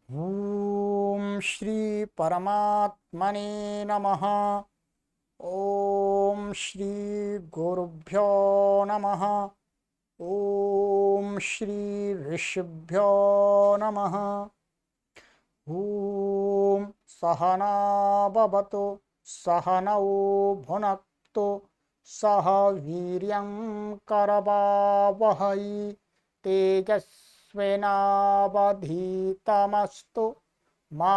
ओम श्री परमात्मने नमः। ओम श्री गुरुभ्यो नमः। ओम श्री ऋषिभ्यो नमः। ओम सहना भवतु सहनौ भुनक्तु सह वीर्यं करवावहै तेजस्विनावधीतमस्तु मा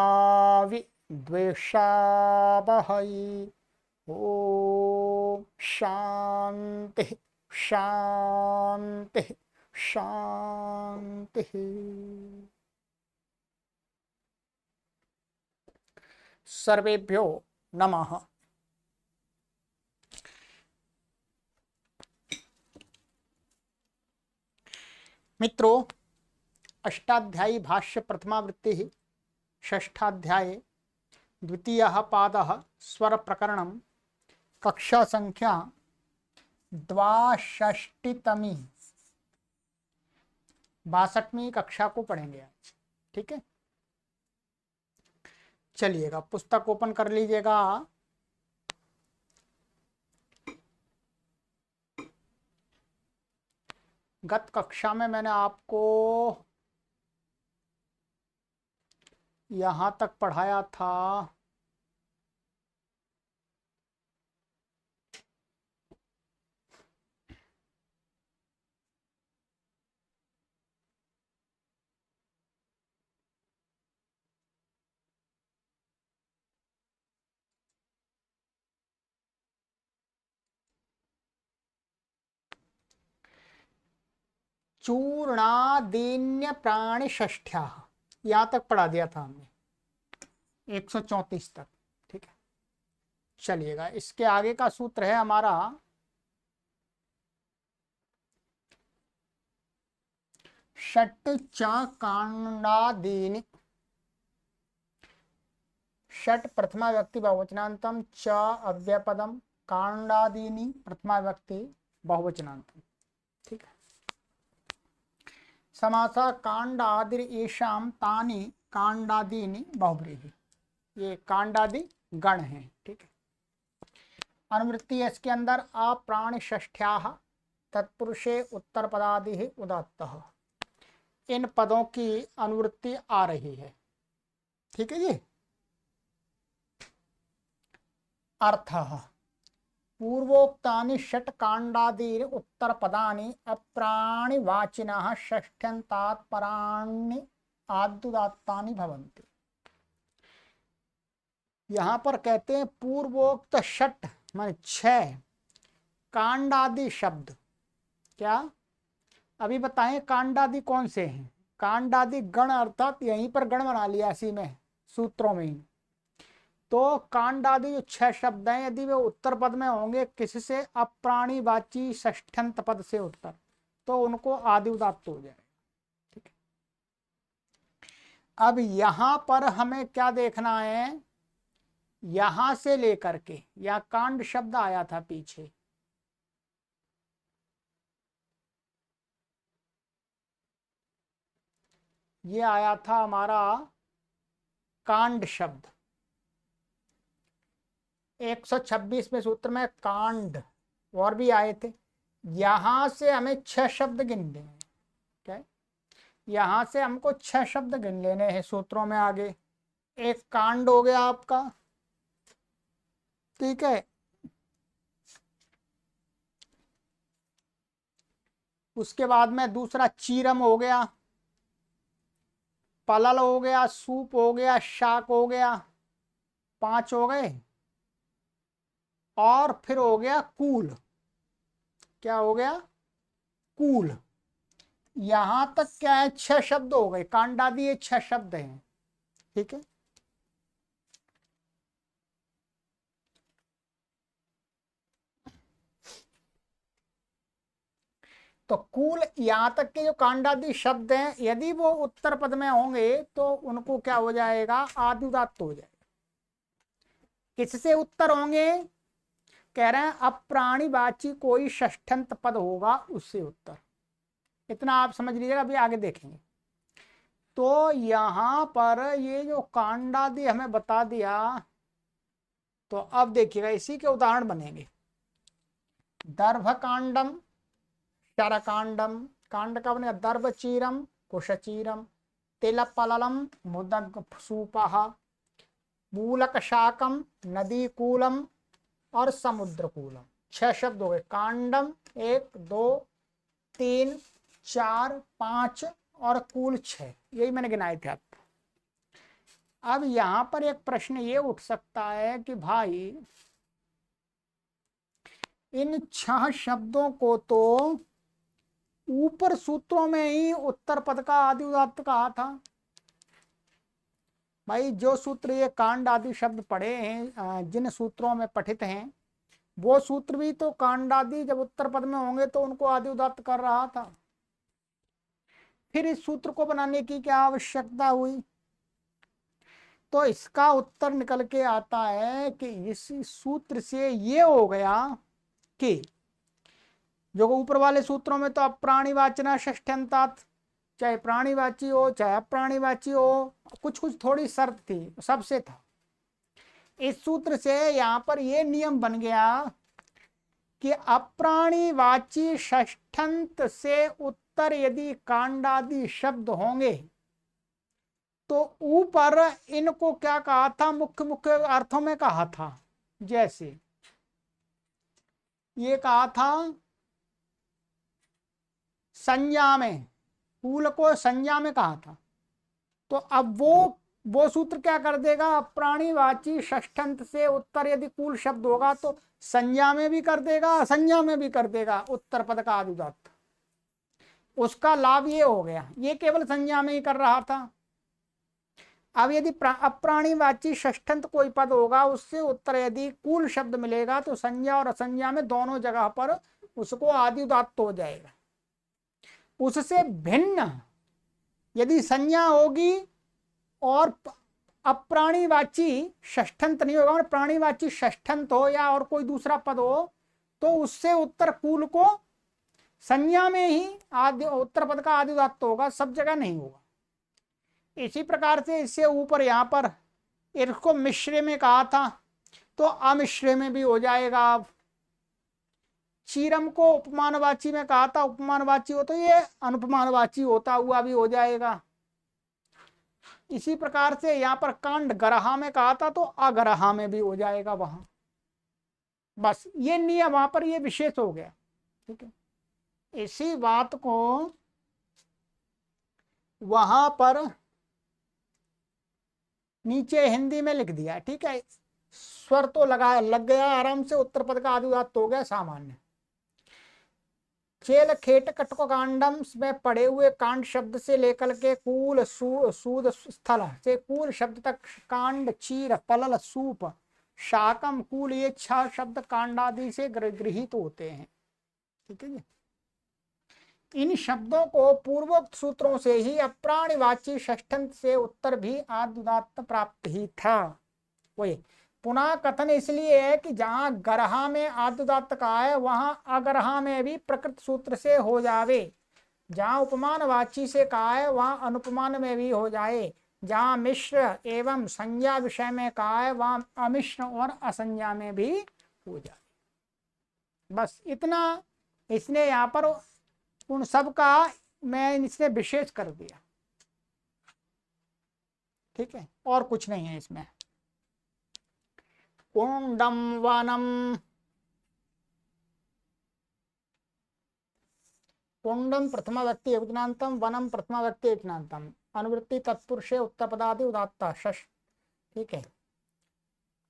विद्विषावहै। ओम शांति शांति शांति। सर्वेभ्यो नमः। मित्रों, अष्टाध्यायी भाष्य प्रथमावृत्ति षष्ठाध्याये द्वितीयः पादः स्वर प्रकरणं कक्षा संख्या द्वाषष्टितमी 62वीं कक्षा को पढ़ेंगे आज। ठीक है, चलिएगा पुस्तक ओपन कर लीजिएगा। गत कक्षा में मैंने आपको यहाँ तक पढ़ाया था। चूर्णादीन्य प्राणी षष्ठ्या, यहाँ तक पढ़ा दिया था हमने 134 तक। ठीक है, चलिएगा इसके आगे का सूत्र है हमारा षट् च कांडादीनि। षट् प्रथमा व्यक्ति बहुवचनांतम, च अव्ययपदम, कांडादीनि प्रथमा व्यक्ति बहुवचनांतम। ठीक है, समासा कांडादिर येषाम तानि कांडादीनि बहुब्रीहि। ये कांडादि गण हैं। ठीक है, अनुवृत्ति है इसके अंदर अप्राण षष्ठ्याः तत्पुरुषे उत्तर पदादि उदात्तः। इन पदों की अनुवृत्ति आ रही है। ठीक है जी। अर्थः पूर्वोक्तानि षट् कांडादि उत्तर पदानि अप्राणिवाचिनः षष्ठ्यन्तात् पराणि आद्युदात्तानि भवन्ति। यहाँ पर कहते हैं पूर्वोक्त षट माने 6 कांडादि शब्द। क्या अभी बताएं कांडादि कौन से हैं? कांडादि गण, अर्थात यहीं पर गण बना लिया इसी में सूत्रों में ही। तो कांडादि जो 6 शब्द हैं, यदि वे उत्तर पद में होंगे किससे? अप्राणिवाची षष्ठ्यंत पद से उत्तर, तो उनको आदि उदात्त हो जाएगा। ठीक है, अब यहां पर हमें क्या देखना है? यहां से लेकर के या कांड शब्द आया था पीछे, ये आया था हमारा कांड शब्द 126वें सूत्र में। कांड और भी आए थे। यहां से हमें 6 शब्द गिनने हैं। क्या, यहां से हमको 6 शब्द गिन लेने हैं सूत्रों में आगे। एक कांड हो गया आपका। ठीक है, उसके बाद में दूसरा चीरम हो गया, पलल हो गया, सूप हो गया, शाक हो गया। 5 हो गए। और फिर हो गया कूल। क्या हो गया? कूल। यहां तक क्या है? 6 शब्द हो गए। कांडादि ये 6 शब्द हैं। ठीक है, तो कूल यहां तक के जो कांडादि शब्द हैं, यदि वो उत्तर पद में होंगे तो उनको क्या हो जाएगा? आदि उदात्त हो जाएगा। किससे उत्तर होंगे? कह रहे हैं अप्राणिवाची कोई षष्ठ्यंत पद होगा उससे उत्तर। इतना आप समझ लीजिएगा, अभी आगे देखेंगे। तो यहां पर ये जो कांडादि हमें बता दिया, तो अब देखिएगा इसी के उदाहरण बनेंगे। दर्भकांडम, शरकांडम, कांड का बनेगा दर्भचीरम, कुशचीरम, तिलपललम, मुदग सूपः, मूलक शाकम, नदी कूलम और समुद्र कूलम। 6 शब्द हो गए। कांडम 1 2 3 4 5 और कूल 6, यही मैंने गिनाए थे आप। अब यहां पर एक प्रश्न ये उठ सकता है कि भाई इन 6 शब्दों को तो ऊपर सूत्रों में ही उत्तर पद का आदि उदात्त कहा था। भाई जो सूत्र ये कांड आदि शब्द पढ़े हैं, जिन सूत्रों में पठित हैं, वो सूत्र भी तो कांड आदि जब उत्तर पद में होंगे तो उनको आदि उदात्त कर रहा था। फिर इस सूत्र को बनाने की क्या आवश्यकता हुई? तो इसका उत्तर निकल के आता है कि इस सूत्र से ये हो गया कि जो ऊपर वाले सूत्रों में तो अप्राणिवाचना षष्ठ्यंतात, चाहे प्राणीवाची हो चाहे अप्राणीवाची हो, कुछ कुछ थोड़ी शर्त थी, सबसे था। इस सूत्र से यहां पर यह नियम बन गया कि अप्राणीवाची षष्ठ्यंत से उत्तर यदि कांडादि शब्द होंगे तो ऊपर इनको क्या कहा था? मुख्य मुख्य अर्थों में कहा था। जैसे ये कहा था संज्ञा में, कूल को संज्ञा में कहा था। तो अब वो सूत्र क्या कर देगा? अप्राणीवाची षष्ठ्यंत से उत्तर यदि कूल शब्द होगा तो संज्ञा में भी कर देगा, असंज्ञा में भी कर देगा उत्तर पद का आदि उदात्त। उसका लाभ ये हो गया, ये केवल संज्ञा में ही कर रहा था। अब यदि अप्राणीवाची षष्ठ्यंत कोई पद होगा, उससे उत्तर यदि कूल शब्द मिलेगा तो संज्ञा और असंज्ञा में दोनों जगह पर उसको आदि उदात्त हो जाएगा। उससे भिन्न यदि संज्ञा होगी और अप्राणीवाची षष्ठ्यंत नहीं होगा, प्राणीवाची षष्ठ्यंत हो या और कोई दूसरा पद हो, तो उससे उत्तर कूल को संज्ञा में ही आदि उत्तर पद का आदि उदात्त होगा, सब जगह नहीं होगा। इसी प्रकार से इससे ऊपर यहां पर इसको मिश्र में कहा था तो अमिश्र में भी हो जाएगा। अब चीरम को उपमानवाची में कहा था, उपमानवाची हो तो ये अनुपमानवाची होता हुआ भी हो जाएगा। इसी प्रकार से यहां पर कांड गरहा में कहा था तो अगरहा में भी हो जाएगा वहां। बस ये नियम वहां पर ये विशेष हो गया। ठीक है, इसी बात को वहां पर नीचे हिंदी में लिख दिया। ठीक है, स्वर तो लग गया आराम से, उत्तर पद का आदि उदात्त हो गया सामान्य। चेल खेट कटको कांडम में पढ़े हुए कांड शब्द से लेकर के कूल सूद स्थल से कूल शब्द तक कांड चीर पलल सूप शाकम कूल, ये 6 शब्द कांडादि से गृहीत होते हैं। ठीक है जी। इन शब्दों को पूर्वोक्त सूत्रों से ही अप्राणिवाची षष्ठ्यंत से उत्तर भी आदि उदात्त प्राप्त ही था। वही पुनः कथन इसलिए है कि जहां गरहा में आदि उदात्त कहा है वहां अगरहा में भी प्रकृत सूत्र से हो जावे, जहां उपमानवाची से कहा है वहां अनुपमान में भी हो जाए, जहां मिश्र एवं संज्ञा विषय में कहा है वहां अमिश्र और असंज्ञा में भी हो जाए। बस इतना इसने यहाँ पर उन सब का मैं इसने विशेष कर दिया। ठीक है, और कुछ नहीं है इसमें। कुंडम वनम, कुंडम प्रथमा व्यक्ति एकवचनांतम, वनम प्रथमा व्यक्ति एकवचनांतम, अनुवृत्ति तत्पुरुषे उत्तरपदादि उदात्त शश। ठीक है,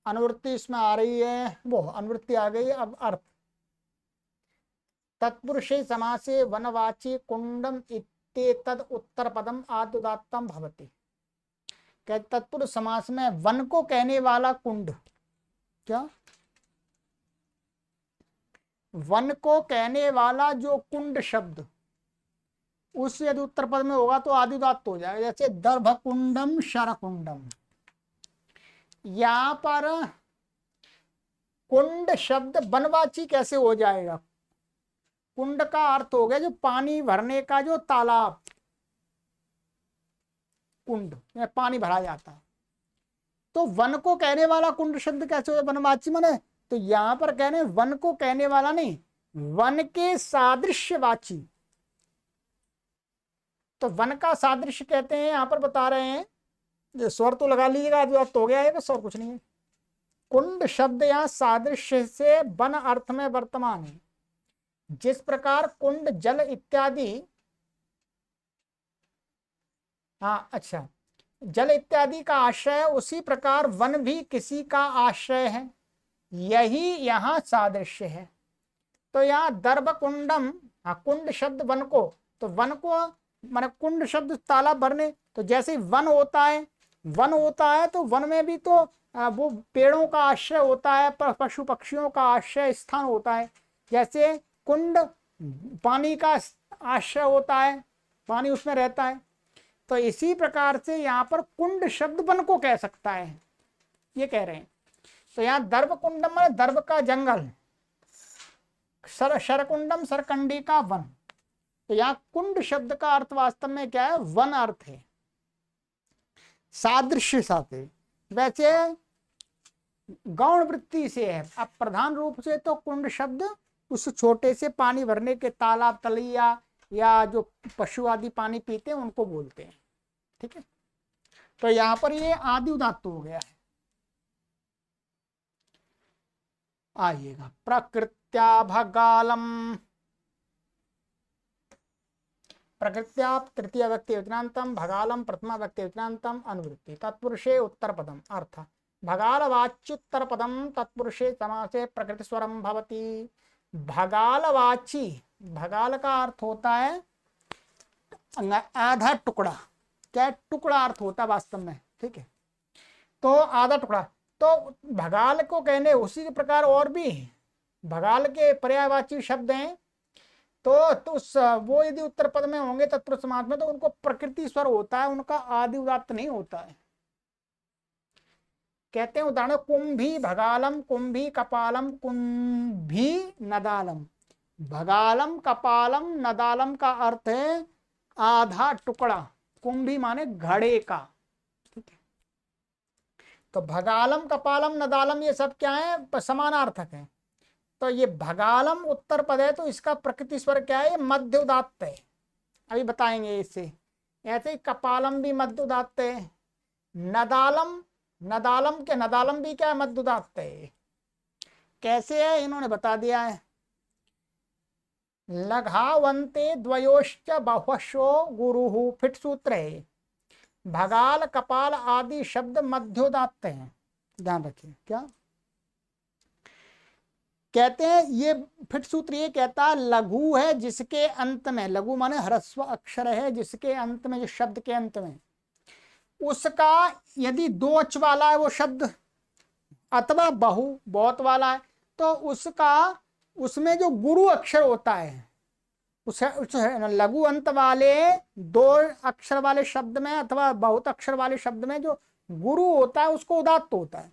अनुवृत्ति इसमें आ रही है, वो अनुवृत्ति आ गई। अब अर्थ तत्पुरुषे समासे वनवाची कुंडम इत्येतद उत्तर पदम आदि उदात्तम भवति। तत्पुरुष समास में वन को कहने वाला कुंड, क्या वन को कहने वाला जो कुंड शब्द, उस यदि उत्तर पद में होगा तो आदि उदात्त हो जाएगा। जैसे दर्भकुंडम शरकुंडम, यहां पर कुंड शब्द वनवाची कैसे हो जाएगा? कुंड का अर्थ हो गया जो पानी भरने का जो तालाब, कुंड में पानी भरा जाता है। तो वन को कहने वाला कुंड शब्द कैसे हो, वनवाची माने, तो यहां पर कह रहे हैं वन को कहने वाला नहीं, वन के सादृश्यवाची। तो वन का सादृश्य कहते हैं, यहां पर बता रहे हैं, ये स्वर तो लगा लीजिएगा, जो तो हो गया है, बस और कुछ नहीं है। कुंड शब्द यहाँ सादृश्य से वन अर्थ में वर्तमान है। जिस प्रकार कुंड जल इत्यादि, हाँ अच्छा, जल इत्यादि का आश्रय है, उसी प्रकार वन भी किसी का आश्रय है, यही यहाँ सादृश्य है। तो यहाँ दर्भ कुंडम, हाँ कुंड शब्द वन को, तो वन को माने कुंड शब्द तालाब भरने, तो जैसे वन होता है, वन होता है तो वन में भी तो वो पेड़ों का आश्रय होता है, पशु पक्षियों का आश्रय स्थान होता है। जैसे कुंड पानी का आश्रय होता है, पानी उसमें रहता है, तो इसी प्रकार से यहाँ पर कुंड शब्द वन को कह सकता है, ये कह रहे हैं। तो यहाँ दर्भ कुंडम में दर्भ का जंगल, शरकुंडम सरकंडी का वन। तो यहाँ कुंड शब्द का अर्थ वास्तव में क्या है, वन अर्थ है, सादृश्य साथे। वैसे गौण वृत्ति से है, अब प्रधान रूप से तो कुंड शब्द उस छोटे से पानी भरने के तालाब तलिया या जो पशु आदि पानी पीते हैं उनको बोलते हैं, ठीक है। तो यहां पर ये आदि उदात्त हो गया है। आइएगा, प्रकृत्या भगालम, प्रकृत्या तृतीय व्यक्ति वचनांतम, भगालम प्रथमा व्यक्ति वचनांतम, अनुवृत्ति तत्पुरुषे उत्तर पदम। अर्थ भगालवाच्युत्तर पदम तत्पुरुषे समासे प्रकृति स्वरम भवति। भगालवाची, भगाल का अर्थ होता है आधा टुकड़ा, क्या टुकड़ा अर्थ होता है वास्तव में, ठीक है। तो आधा टुकड़ा, तो भगाल को कहने उसी के प्रकार और भी भगाल के पर्यायवाची शब्द हैं, तो उस वो यदि उत्तर पद में होंगे तत्पुरुष समास में, तो उनको प्रकृति स्वर होता है, उनका आदि उदात्त नहीं होता है। कहते हैं उदाहरण, कुंभी भगालम, कुंभी कपालम, कुंभी नदालम। भगालम कपालम नदालम का अर्थ है आधा टुकड़ा, कुंभी माने घड़े का, ठीक है। तो भगालम कपालम नदालम ये सब क्या है, समानार्थक है। तो ये भगालम उत्तर पद है, तो इसका प्रकृति स्वर क्या है, मध्य उदात्त है, अभी बताएंगे इससे। ऐसे ही कपालम भी मध्य उदात्त है, नदालम, नदालम के नदालम भी क्या है, मध्य उदात्त है। कैसे है इन्होंने बता दिया है, लघावंते द्वयोश्च बहुशो गुरुहु, फिट सूत्र है। भगाल कपाल आदि शब्द मध्योदात्त हैं, ध्यान रखिए। क्या कहते हैं, ये फिट सूत्र ये कहता है लघु है जिसके अंत में, लघु माने ह्रस्व अक्षर है जिसके अंत में, जो शब्द के अंत में उसका यदि दो अच वाला है वो शब्द, अथवा बहु बहुत वाला है, तो उसका उसमें जो गुरु अक्षर होता है, उस लघु अंत वाले दो अक्षर वाले शब्द में अथवा बहुत अक्षर वाले शब्द में जो गुरु होता है उसको उदात्त होता है।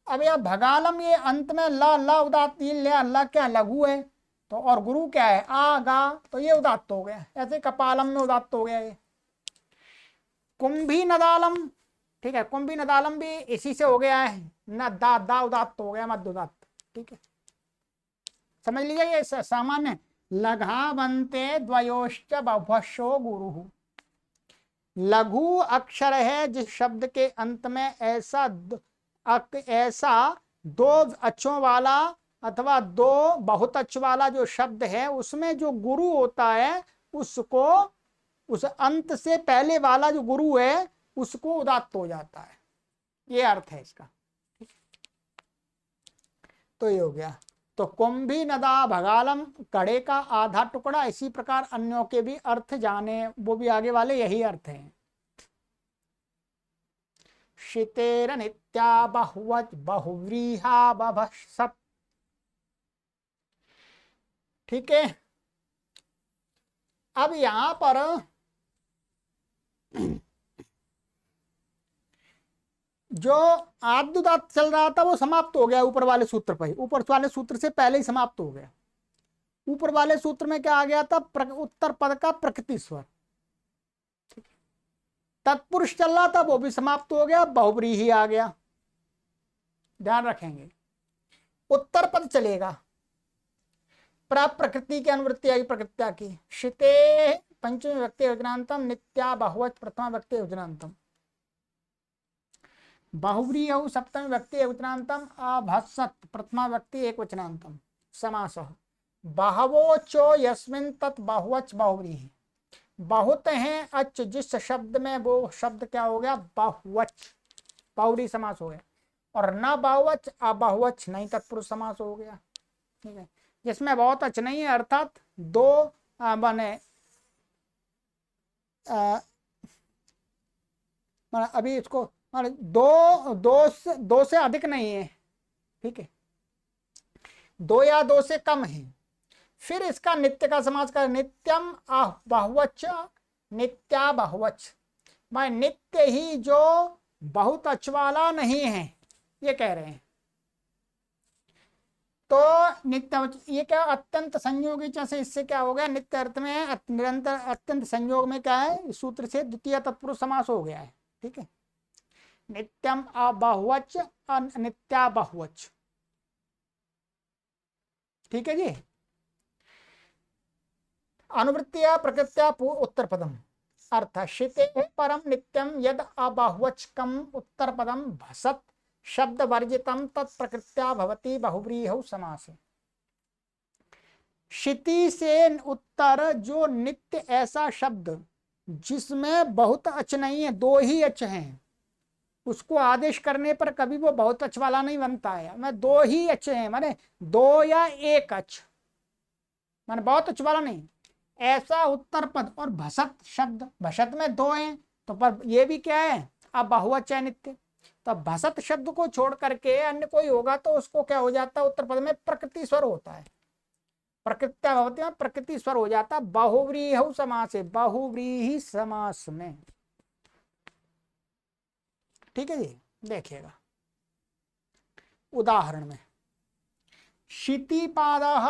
अब यह भगालम, ये अंत में ला उदात्त, ला क्या लघु है, तो और गुरु क्या है आ गा, तो ये उदात्त हो गया। ऐसे कपालम में उदात्त हो गया ये। कुंभी नदालम, ठीक है, कुंभी नदालम भी इसी से हो गया है, न दा उदात्त हो गया, मध्य उदात्त, ठीक है, समझ लीजिए। ये सामान्य लघावंते द्वयोश्च बहुशो गुरु, लघु अक्षर है जिस शब्द के अंत में ऐसा दो अक्षरों वाला अथवा दो बहुत अक्ष वाला जो शब्द है, उसमें जो गुरु होता है उसको, उस अंत से पहले वाला जो गुरु है उसको उदात्त हो जाता है, ये अर्थ है इसका। तो ये हो गया। तो कुंभी नदा भगालम कड़े का आधा टुकड़ा, इसी प्रकार अन्यों के भी अर्थ जाने, वो भी आगे वाले यही अर्थ हैं। शितेर नित्या बहुवच बहुव्रीहा बभसत, ठीक है। अब यहां पर जो आद्युदात चल रहा था वो समाप्त हो गया ऊपर वाले सूत्र पर, ऊपर वाले सूत्र से पहले ही समाप्त हो गया। ऊपर वाले सूत्र में क्या आ गया था, उत्तर पद का प्रकृति स्वर, तत्पुरुष चल रहा था वो भी समाप्त हो गया, बहुब्रीहि ही आ गया, ध्यान रखेंगे। उत्तर पद चलेगा, प्रकृति की अनुवृत्ति आई प्रकृत्या की। शिते पंचमी व्यक्ति योजनांतम नित्या बहुवच प्रथमा व्यक्ति योजनांतम। बहुव्रीहि सप्तमी व्यक्ति एकवचनांतम अभत्सत प्रथमा व्यक्ति एकवचनांतम। समासः बहवो चो यस्मिन् तत् बहुवच बहुव्रीहि। बहुत हैं अच जिस शब्द में, वो शब्द क्या हो गया, बहुवच, बहुव्रीहि समास हो गया। और न बहुवच अबहुवच नहीं तत्पुरुष समास हो गया। ठीक है, जिसमें बहुत अच नहीं है, अर्थात दो बने अभी इसको दो से अधिक नहीं है, ठीक है, दो या दो से कम है। फिर इसका नित्य का समास कर, नित्यम बहुवच नित्या बहुवच, मैं नित्य ही जो बहुत अच वाला नहीं है, ये कह रहे हैं। तो नित्य ये क्या, अत्यंत संयोगी से इससे क्या हो गया, नित्य अर्थ में निरंतर अत्यंत संयोग में क्या है, इस सूत्र से द्वितीय तत्पुरुष समास हो गया है। ठीक है, नित्यम अबहुवच नित्या बहुवच। ठीक है जी। अनुवृत्तिया प्रकृत्या उत्तर पदम अर्थ शिते परम नित्यम यद अबाहुवचकम उत्तर पदम भसत शब्द वर्जितम तत्प्रकृत्या भवति बहुव्रीहि समास। शिति से उत्तर जो नित्य ऐसा शब्द जिसमें बहुत अच नहीं है, दो ही अच हैं, उसको आदेश करने पर कभी वो बहुत अच वाला नहीं बनता है। मैं दो ही अच हैं, माने दो या एक अच, माने बहुत अच वाला नहीं, ऐसा उत्तर पद। और भसत शब्द, भसत में दो हैं तो पर ये भी क्या है, अब बहुवच है नित्य। तो भसत शब्द को छोड़ करके अन्य कोई होगा तो उसको क्या हो जाता है, उत्तर पद में प्रकृति स्वर होता है, प्रकृत्या भवति में प्रकृति स्वर हो जाता है बहुव्रीहि समास है, बहुव्रीहि समास में। ठीक है जी, देखिएगा उदाहरण में, शितिपादः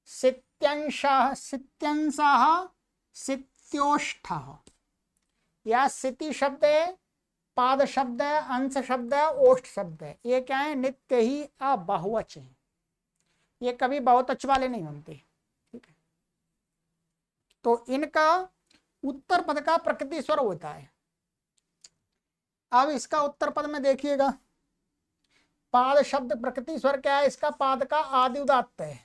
सित्यंशः सित्यंशः सित्योष्ठः। या सिति शब्द है, पाद शब्द है, अंश शब्द है, ओष्ठ शब्द है, ये क्या है, नित्य ही अबहुवच है, ये कभी बहुत अच वाले नहीं बनते। ठीक है, तो इनका उत्तर पद का प्रकृति स्वर होता है। अब इसका उत्तर पद में देखिएगा, पाद शब्द प्रकृति स्वर क्या है, इसका पाद का आदि उदात्त है।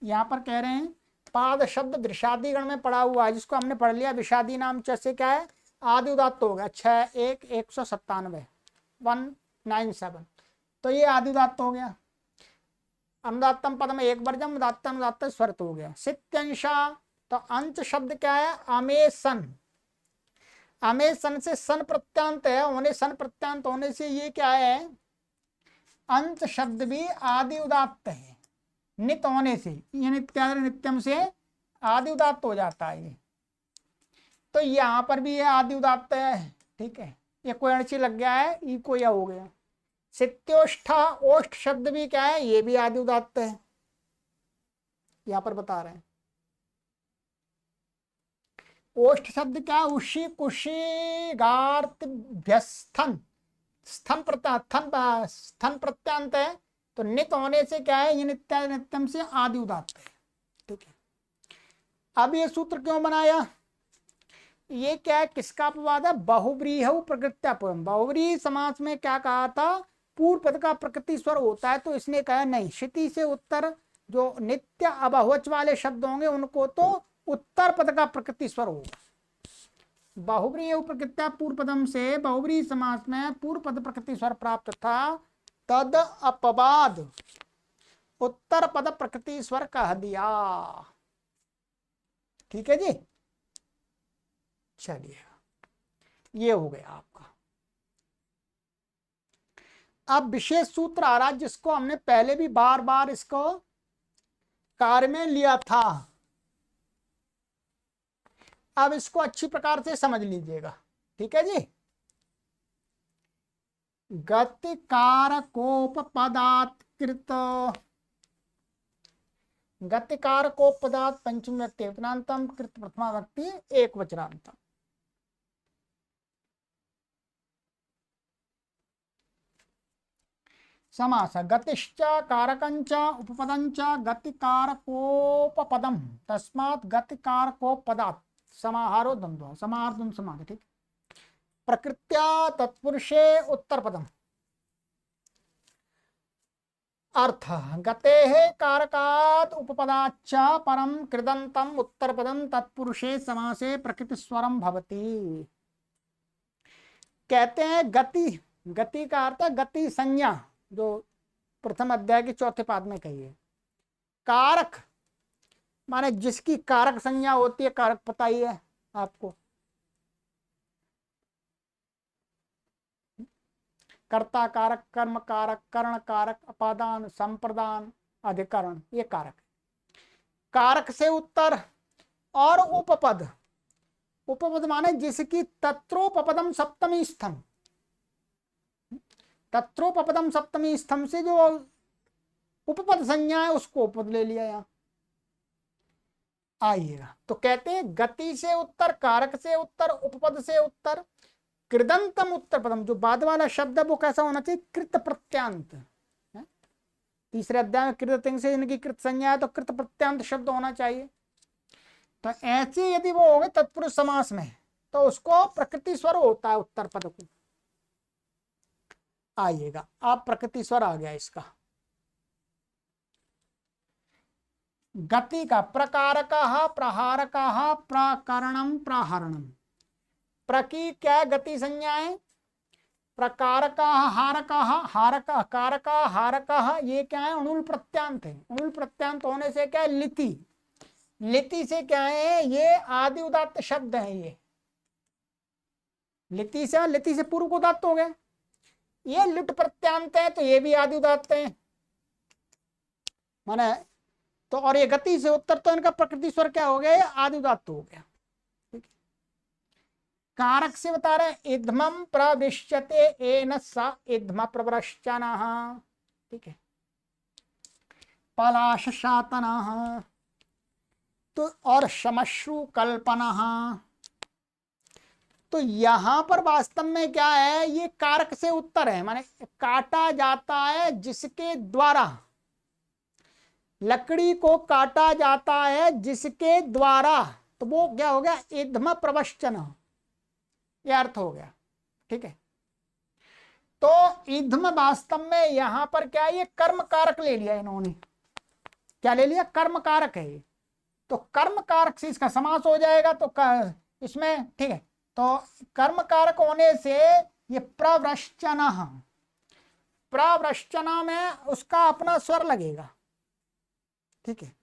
यहाँ पर कह रहे हैं पाद शब्द विषादी गण में पड़ा हुआ है, जिसको हमने पढ़ लिया विषादी नाम से क्या है, आदि उदात्त हो गया 6 1 197 197, तो ये आदि उदात्त हो गया। अनुदात्तम पद में एक वर्जम उदात्त अनुदात्त स्वरत हो गया। सित्यंशा, तो अंश शब्द क्या है, अमेसन, अमेसन से सन प्रत्यांत है, होने सन प्रत्यांत होने से ये क्या है, अंश शब्द भी आदि उदात्त है, नित होने से, ये नित्यम से आदि उदात्त हो जाता है ये। तो यहाँ पर भी ये आदि उदात्त है। ठीक है, ये कोई अणची लग गया है, ई को या हो गया। सित्योष्ठा, ओष्ठ शब्द भी क्या है, ये भी आदि उदात्त है, यहाँ पर बता रहे हैं। ओष्ठ शब्द क्या है, उशी कुशी गार्त्यभ्यस्थन, स्थन स्थन प्रत्यांत है, तो नित होने से क्या है, ये नित्य नित्यम से आदि उदात्त है। ठीक है, अब ये सूत्र क्यों बनाया, ये क्या है, किसका अपवाद है, बहुव्रीहि प्रकृत्या। बहुव्रीहि समास में क्या कहा था, पूर्व पद का प्रकृति स्वर होता है, तो इसने कहा नहीं, शिति से उत्तर जो नित्य अबहुवच वाले शब्द होंगे उनको तो उत्तर पद का प्रकृति स्वर होगा। बहुव्रीहि प्रकृत्या पूर्व पदम से बहुव्रीहि समास में पूर्व पद प्रकृति स्वर प्राप्त था, तद अपवाद उत्तर पद प्रकृति स्वर कह दिया। ठीक है जी, चलिए ये हो गया आपका। अब विशेष सूत्र आ रहा, जिसको हमने पहले भी बार बार इसको कार्य में लिया था। अब इसको अच्छी प्रकार से समझ लीजिएगा। ठीक है जी, गतिकारकोपपदात्कृत, गतिकारकोपपदात् पंचम व्यक्ति एकवचनांतम कृत प्रथमा व्यक्ति एक वचनांतम। समास गतिश्च कारकंच उपपदंच गतिकारकोपपदम तस्मात् गतिकारकोपपदात् समाहारो द्वंद्व समाहार द्वंद्व समास। ठीक। प्रकृत्या तत्पुरुषे उत्तरपदम अर्थ गतेः कारकात् उपपदाच्च परम कृदंतम उत्तरपदम तत्पुरुषे समासे प्रकृतिस्वरम भवति। कहते हैं गति, गति का अर्थ है गति संज्ञा, जो प्रथम अध्याय के चौथे पाद में कही है। कारक माने जिसकी कारक संज्ञा होती है, कारक पता ही है आपको, कर्ता कारक, कर्म कारक, कर्ण कारक, अपादान, संप्रदान, अधिकरण, ये कारक। कारक से उत्तर और उपपद, उपपद माने जिसकी तत्रोपपदम सप्तमी स्तंभ, तत्रोपपदम सप्तमी स्तंभ से जो उपपद संज्ञा है उसको उपपद ले लिया यहाँ। आइएगा तो कहते हैं गति से उत्तर, कारक से उत्तर, उपपद से उत्तर, कृदंतम उत्तर पदम, जो बाद वाला शब्द है वो कैसा होना चाहिए, कृत प्रत्यांत। तीसरे अध्याय में कृत तिंग से इनकी कृत संज्ञा है तो कृत प्रत्यांत शब्द होना चाहिए। तो ऐसे यदि वो हो गए तत्पुरुष समास में तो उसको प्रकृति स्वर होता है उत्तर पद को। आइएगा आप प्रकृति स्वर आ गया इसका। गति का प्रकारकः प्रहारकः प्रकरणम प्रहरणम, प्र की क्या गति संज्ञा है, प्रकारकः हारकः हारकः कारकः हारकः, ये क्या है अणुल प्रत्यांत है। अणुल प्रत्यांत होने से क्या है लिति, लिति से क्या है ये आदि उदात्त शब्द है। ये लिति से पूर्व को उदात्त हो गए, ये लुट प्रत्यांत है तो ये भी आदि उदात्त है माने। तो और ये गति से उत्तर तो इनका प्रकृति स्वर क्या हो गया, आदि उदात्त हो गया। कारक से बता रहे इधमम प्रविश्यते एन सा इधम प्रवृश्चनः। ठीक है, पलाश शातनः तो और शमश्रु कल्पनः। तो यहां पर वास्तव में क्या है, ये कारक से उत्तर है माने काटा जाता है जिसके द्वारा, लकड़ी को काटा जाता है जिसके द्वारा, तो वो क्या हो गया इधम प्रवश्चन, ये अर्थ हो गया। ठीक है, तो इधम वास्तव में यहां पर क्या है, ये कर्म कारक ले लिया इन्होंने। क्या ले लिया, कर्म कारक है ये, तो कर्म कारक से इसका समास हो जाएगा तो इसमें। ठीक है, तो कर्म कारक होने से ये प्रवृश्चन, प्रवृश्चना में उसका अपना स्वर लगेगा। ठीक है,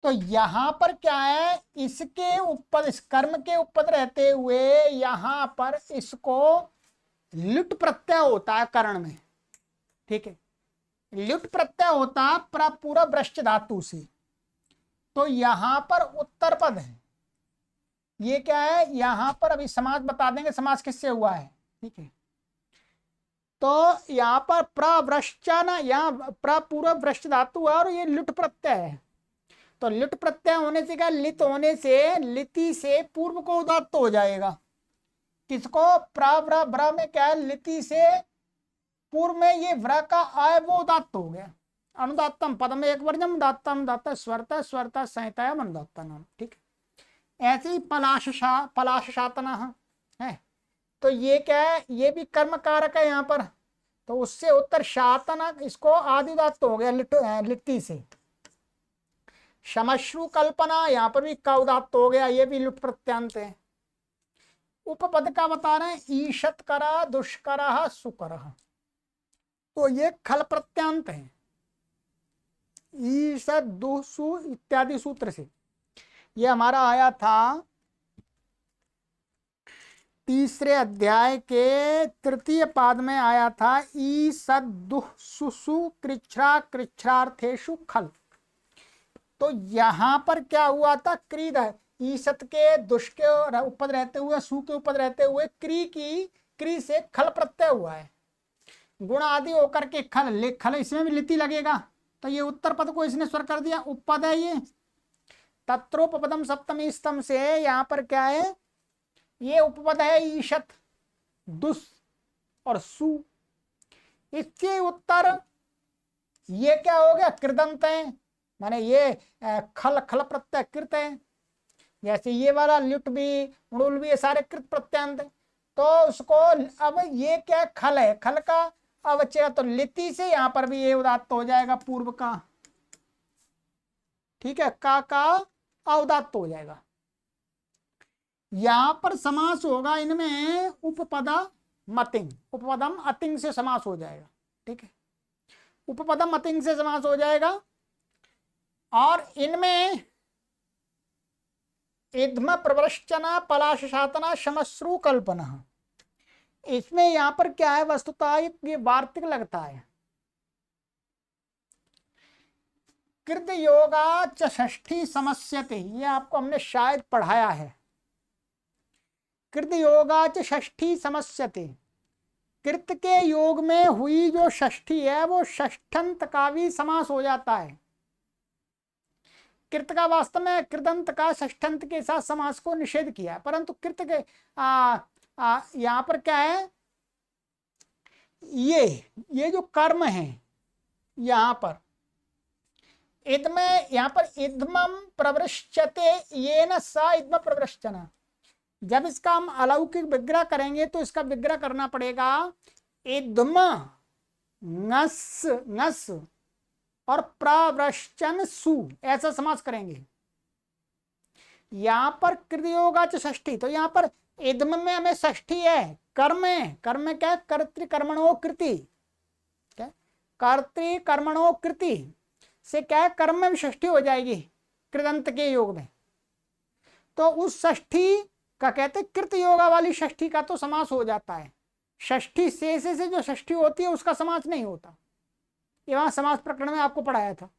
तो यहां पर क्या है, इसके ऊपर इस कर्म के ऊपर रहते हुए यहां पर इसको लुट प्रत्यय होता है कर्ण में। ठीक है, लुट प्रत्यय होता है पूरा वृश्च धातु से, तो यहां पर उत्तर पद है। ये क्या है, यहां पर अभी समास बता देंगे, समास किससे हुआ है। ठीक है, तो यहां पर प्रवृश्चन, यहाँ पूर्व वृश्च धातु है और ये लुट प्रत्यय है। तो लिट प्रत्यय होने से क्या, लित होने से लिति से पूर्व को उदात्त हो जाएगा। किसको, प्राव्र व्र में क्या है, लिति से पूर्व में ये व्र का आय वो उदात्त हो गया। अनुदात्तम पदम एक वर्जम उदात्तम उदात्त स्वरता स्वरता संहिता अनुदात्ता नाम। ठीक है, ऐसे ही पलाश शातना है, तो ये क्या है, ये भी कर्म कारक है यहाँ पर, तो उससे उत्तर शातना, इसको आदि उदात्त हो गया लिट्टी से। शमश्रु कल्पना, यहाँ पर भी का उदात्त हो गया, ये भी लुट प्रत्यांत है। उपपद का बता रहे हैं ईशत करा दुष्करा सुकरा, तो ये खल प्रत्यांत है। ईशत दुसु इत्यादि सूत्र से ये हमारा आया था तीसरे अध्याय के तृतीय पाद में आया था, ईशत दुसु कृच्छ्रा कृच्छ्रार्थेषु खल। तो यहां पर क्या हुआ था, क्रीद है, ईशत के दुष्ट के उपद रहते हुए सु के उपद रहते हुए क्री से खल प्रत्यय हुआ है, गुण आदि होकर के खल, खल इसमें भी लिति लगेगा, तो ये उत्तर पद को इसने स्वर कर दिया, उपपद है ये। तत्रोपपदम सप्तमी स्तंभ से यहां पर क्या है, ये उपपद है ईशत, दुस और सु। इसके उत्तर ये क्या हो गया, कृदंत है, माने ये खल खल प्रत्यय कृत है। जैसे ये वाला लिट भी, उड़ुल भी, ये सारे कृत प्रत्यांत है। तो उसको अब ये क्या खल है, खल का अवचय, तो लिति से यहां पर भी ये उदात्त हो जाएगा पूर्व का, ठीक है, का अउदात्त हो जाएगा। यहां पर समास होगा इनमें उपपदा मतिंग, उपपदम अतिंग से समास हो जाएगा, ठीक है, उपपदम अतिंग से समास हो जाएगा। और इनमें इध्म प्रवृश्चना पलाश शातना शमश्रु कल्पना, इसमें यहां पर क्या है, वस्तुतः ये वार्तिक लगता है। कृत योगा च षष्ठी समस्यते, ये आपको हमने शायद पढ़ाया है। कृत योगा च षष्ठी समस्यते, कृत के योग में हुई जो षष्ठी है वो षष्ठंत का भी समास हो जाता है। कृत का वास्तव में कृदंत का षष्ठंत के साथ समास को निषेध किया, परंतु कृत के यहां पर क्या है, ये जो कर्म है यहां पर इद्म, यहां पर इद्मम प्रवृश्चते ये न स इद्म प्रवृश्चना, जब इसका हम अलौकिक विग्रह करेंगे तो इसका विग्रह करना पड़ेगा इद्म नस नस और प्रवृश्चन सु, ऐसा समास करेंगे। यहां पर कृतयोगा च षष्ठी, तो यहां पर इद्म में हमें षष्ठी है, कर्म है, कर्म क्या है, कर्तृकर्मणो कृति, क्या कर्तृकर्मणो कृति से क्या है, कर्म में षष्ठी हो जाएगी कृदंत के योग में। तो उस षष्ठी का कहते कृत योगा वाली षष्ठी का तो समास हो जाता है, षष्ठी से जो षष्ठी होती है उसका समास नहीं होता, ये वहां समास प्रकरण में आपको पढ़ाया था।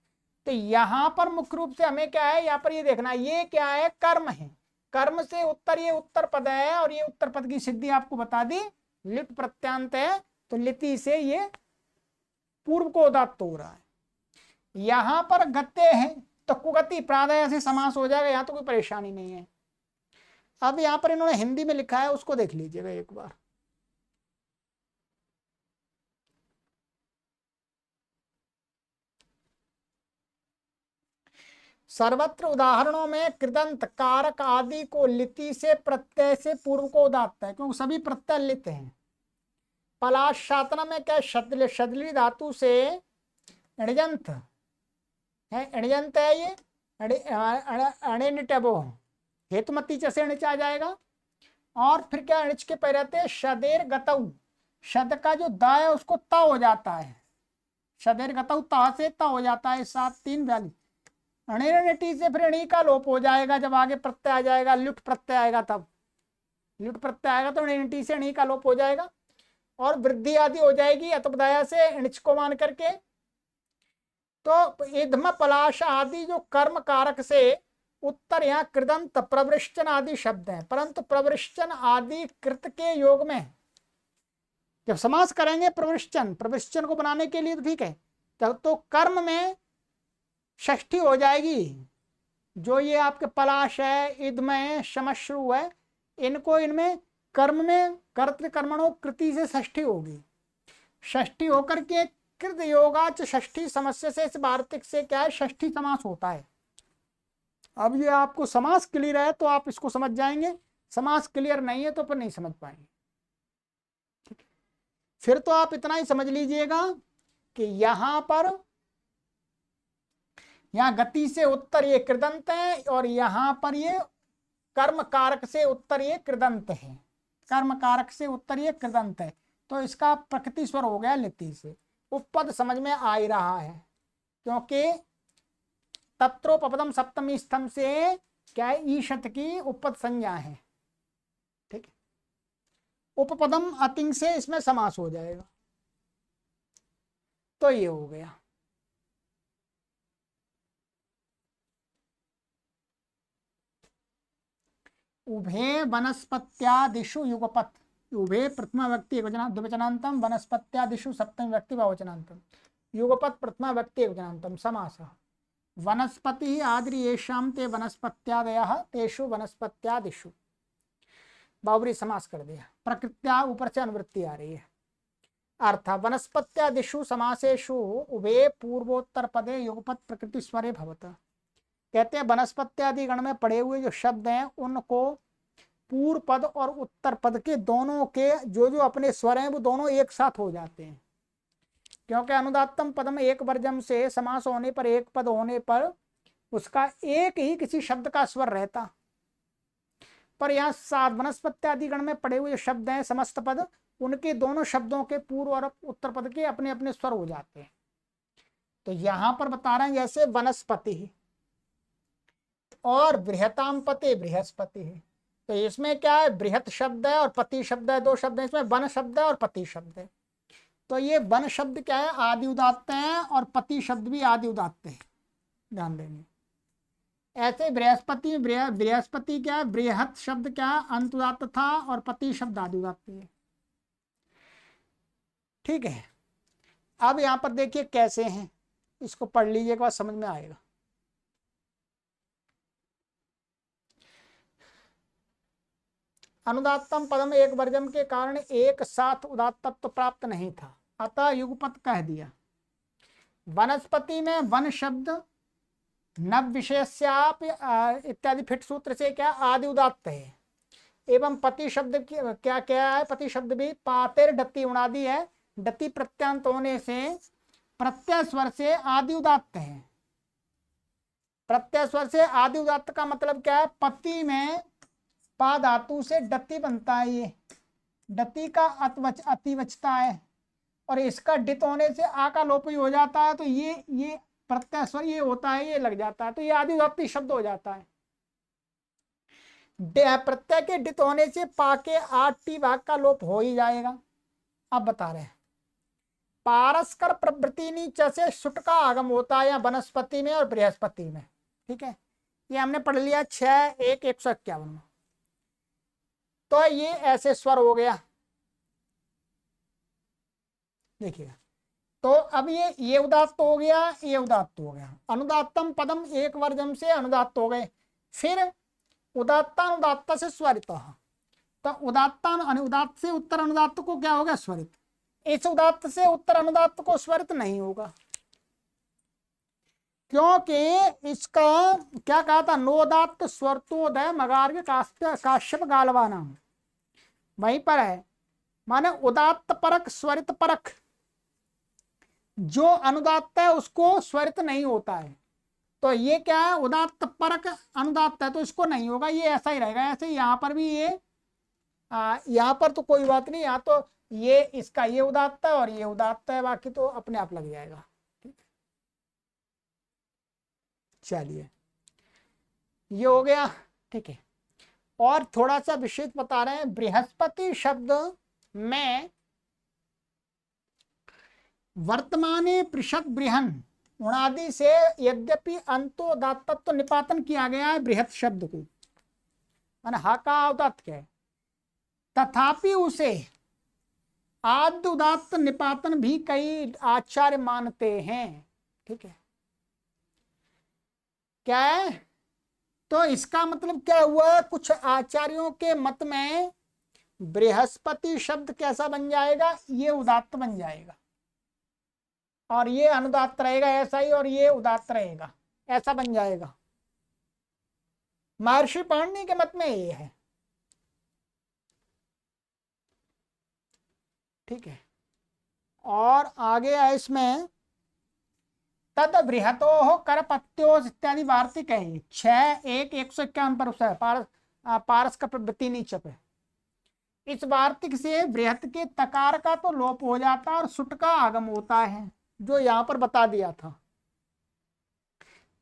तो यहां पर मुख्य रूप से हमें क्या है, यहाँ पर ये देखना, ये क्या है, कर्म है, कर्म से उत्तर, ये उत्तर पद है, और ये उत्तर पद की सिद्धि आपको बता दी, लिट प्रत्यांत है, तो लिति से ये पूर्व को उदात्त हो रहा है। यहां पर गत्य है तो कुगति प्रादय से समास हो जाएगा, यहां तो कोई परेशानी नहीं है। अब यहां पर इन्होंने हिंदी में लिखा है, उसको देख लीजिएगा एक बार। सर्वत्र उदाहरणों में कृदंत कारक आदि को लिति से प्रत्यय से पूर्व को उदात्त है, क्योंकि सभी प्रत्यय लित हैं। पलाश शातना में क्या, शदली धातु से अणिजंत है, अणिजंत है ये, अणिनिटबो हेतुमती च से अणिच आ जाएगा। और फिर क्या, अणिच के पै रहते हैं शदेर गतऊ, शद का जो दा है उसको ता हो जाता है, शदेर गतऊ ता से ता हो जाता है, 7-3-42। अणिटी से फिर अणी का लोप हो जाएगा, जब आगे प्रत्यय आ जाएगा, लुट प्रत्यय आएगा, तब लुट प्रत्यय आएगा तो अणिटी से अणी का लोप हो जाएगा, और वृद्धि आदि हो जाएगी अतुपदाया से अणिच को मान करके। तो इधम पलाश आदि जो कर्म कारक से उत्तर यहाँ कृदंत प्रवृश्चन आदि शब्द हैं, परंतु प्रवृश्चन आदि कृत के योग में जब समास करेंगे प्रवृश्चन, प्रवृश्चन को बनाने के लिए तो ठीक है, तो कर्म में षष्ठी हो जाएगी। जो ये आपके पलाश है, इद्म है, शमश्रु है, इनको इनमें कर्म में कर्तृकर्मणों कृति से षष्ठी होगी, षष्ठी होकर के कृत योगा च षष्ठी समस्या से इस वार्तिक से क्या है, षष्ठी समास होता है। अब ये आपको समास क्लियर है तो आप इसको समझ जाएंगे, समास क्लियर नहीं है तो फिर नहीं समझ पाएंगे। फिर तो आप इतना ही समझ लीजिएगा कि यहां पर, यहां गति से उत्तर ये कृदंत है, और यहां पर ये कर्म कारक से उत्तर ये कृदंत है, कर्म कारक से उत्तर ये कृदंत है, तो इसका प्रकृति स्वर हो गया लिति से। उपपद समझ में आ ही रहा है, क्योंकि तत्रोपपदम सप्तमी स्तंभ से क्या है, ईशत की उपपद संज्ञा है, ठीक है, उपपदम अतिंग से इसमें समास हो जाएगा, तो ये हो गया। उभे वनस्पत्यादिषु युगपत्, उभे प्रथमा व्यक्ति एकवचना द्विवचनांतम, वनस्पत्यादिषु सप्तमी व्यक्ति बहुवचनांतम। युगपत प्रथमा व्यक्ति एकवचनान्तम समासः। वनस्पति आदि येषां ते वनस्पत्यादयः तेषु वनस्पत्यादिषु। बावरी समास कर दिया। प्रकृत्या ऊपर से अनुवृत्ति आ रही है। अर्थ वनस्पत्यादिषु समासेषु उभे पूर्वोत्तर पदे युगपत प्रकृति स्वरे भवत। कहते हैं वनस्पत्यादि गण में पड़े हुए जो शब्द हैं उनको पूर्व पद और उत्तर पद के दोनों के जो जो अपने स्वर हैं वो दोनों एक साथ हो जाते हैं, क्योंकि अनुदात्तम पद में एक वर्जम से समास होने पर एक पद होने पर उसका एक ही किसी शब्द का स्वर रहता, पर यहाँ सात वनस्पत्यादि गण में पड़े हुए शब्द हैं समस्त पद, उनके दोनों शब्दों के पूर्व और उत्तर पद के अपने अपने स्वर हो जाते हैं। तो यहां पर बता रहे हैं जैसे वनस्पति और बृहताम पते बृहस्पति है, तो इसमें क्या है, बृहत शब्द है और पति शब्द है, दो शब्द है, इसमें वन शब्द है और पति शब्द है। तो ये वन शब्द क्या है, आदि उदात्त है, और पति शब्द भी आदि उदात्त है, ध्यान देंगे। ऐसे बृहस्पति बृहस्पति क्या है, बृहत शब्द क्या है, अंत उदात्त था, और पति शब्द आदि उदात्त है। ठीक है, अब यहां पर देखिए कैसे हैं, इसको पढ़ लीजिए एक बार समझ में आएगा। अनुदात्तम पदम एक वर्जम के कारण एक साथ उदात्तत्व प्राप्त नहीं था, अतः युगपत कह दिया। वनस्पति में वन शब्द नव विशेष्याप इत्यादि फिट सूत्र से क्या आदि उदात्त है, एवं पति शब्द क्या क्या है, पति शब्द भी पातेर डति उणादि है, डति प्रत्यांत होने से प्रत्यय स्वर से आदि उदात्त है। प्रत्यय स्वर से आदि उदात्त का मतलब क्या है, पति में पा धातु से डति बनता है, ये डति का अतिवचता है, और इसका डित होने से आ का लोप ही हो जाता है, तो ये प्रत्यय स्वर ये होता है, ये लग जाता है, तो ये आदि उदात्त शब्द हो जाता है। प्रत्यय के डित होने से पा के आठ टी भाग का लोप हो ही जाएगा। अब बता रहे हैं पारस्कर प्रवृत्ति नीचे से सुट का आगम होता है या वनस्पति में और बृहस्पति में। ठीक है, ये हमने पढ़ लिया 6-1-151 में। तो ये ऐसे स्वर हो गया, देखिए। तो अब ये उदात्त हो गया, ये उदात्त हो गया। अनुदात्तम पदम एक वर्जम से अनुदात्त हो गए, फिर उदात्तानुदात्त से स्वरित, तो उदात्त से उत्तर अनुदात्त को क्या होगा, स्वरित। इस उदात्त से उत्तर अनुदात्त को स्वरित नहीं होगा, क्योंकि इसका क्या कहा था, नोदात्त स्वरतोदय मगार्ग काश्यप गालवा नाम वहीं पर है, माने उदात्त परक स्वरित परक, जो अनुदात्त है उसको स्वरित नहीं होता है। तो ये क्या है, उदात्त परक अनुदात्त है, तो इसको नहीं होगा, ये ऐसा ही रहेगा। ऐसे यहाँ पर भी ये यहाँ पर तो कोई बात नहीं, यहाँ तो ये इसका ये उदात्त है और ये उदात्त है, बाकी तो अपने आप लग जाएगा। ठीक है, चलिए ये हो गया। ठीक है, और थोड़ा सा विशेष बता रहे हैं, बृहस्पति शब्द में वर्तमाने पृषद बृहन उणादि से यद्यपि अंतो उदात्तत्व निपातन किया गया है बृहत शब्द को, माने हा का उदात्त क्या है, तथापि उसे आद्य उदात्त निपातन भी कई आचार्य मानते हैं। ठीक है, क्या है, तो इसका मतलब क्या हुआ, कुछ आचार्यों के मत में बृहस्पति शब्द कैसा बन जाएगा, ये उदात्त बन जाएगा, और ये अनुदात्त रहेगा ऐसा ही, और ये उदात्त रहेगा, ऐसा बन जाएगा। महर्षि पाणिनि के मत में ये है। ठीक है, और आगे है इसमें तद बृहतो करपत्यो इत्यादि वार्तिक है, 6-1-151 पर उसका पारस का प्रवृत्ति नीचे पे। इस वार्तिक से बृहत के तकार का तो लोप हो जाता है और सुट का आगम होता है, जो यहाँ पर बता दिया था।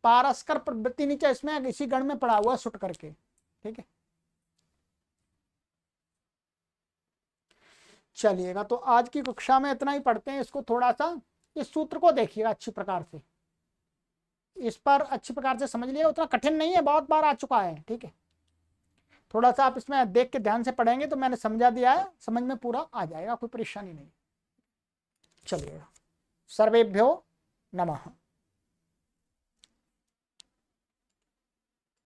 पारस्कर प्रवृत्ति नीचे इसमें इसी गण में पड़ा हुआ सुट करके। ठीक है, चलिएगा, तो आज की कक्षा में इतना ही पढ़ते हैं। इसको थोड़ा सा इस सूत्र को देखिएगा अच्छी प्रकार से, इस पर अच्छी प्रकार से समझ लिया, उतना कठिन नहीं है, बहुत बार आ चुका है। ठीक है, थोड़ा सा आप इसमें देख के ध्यान से पढ़ेंगे तो मैंने समझा दिया है, समझ में पूरा आ जाएगा, कोई परेशानी नहीं। चलिएगा। सर्वेभ्यो नमः।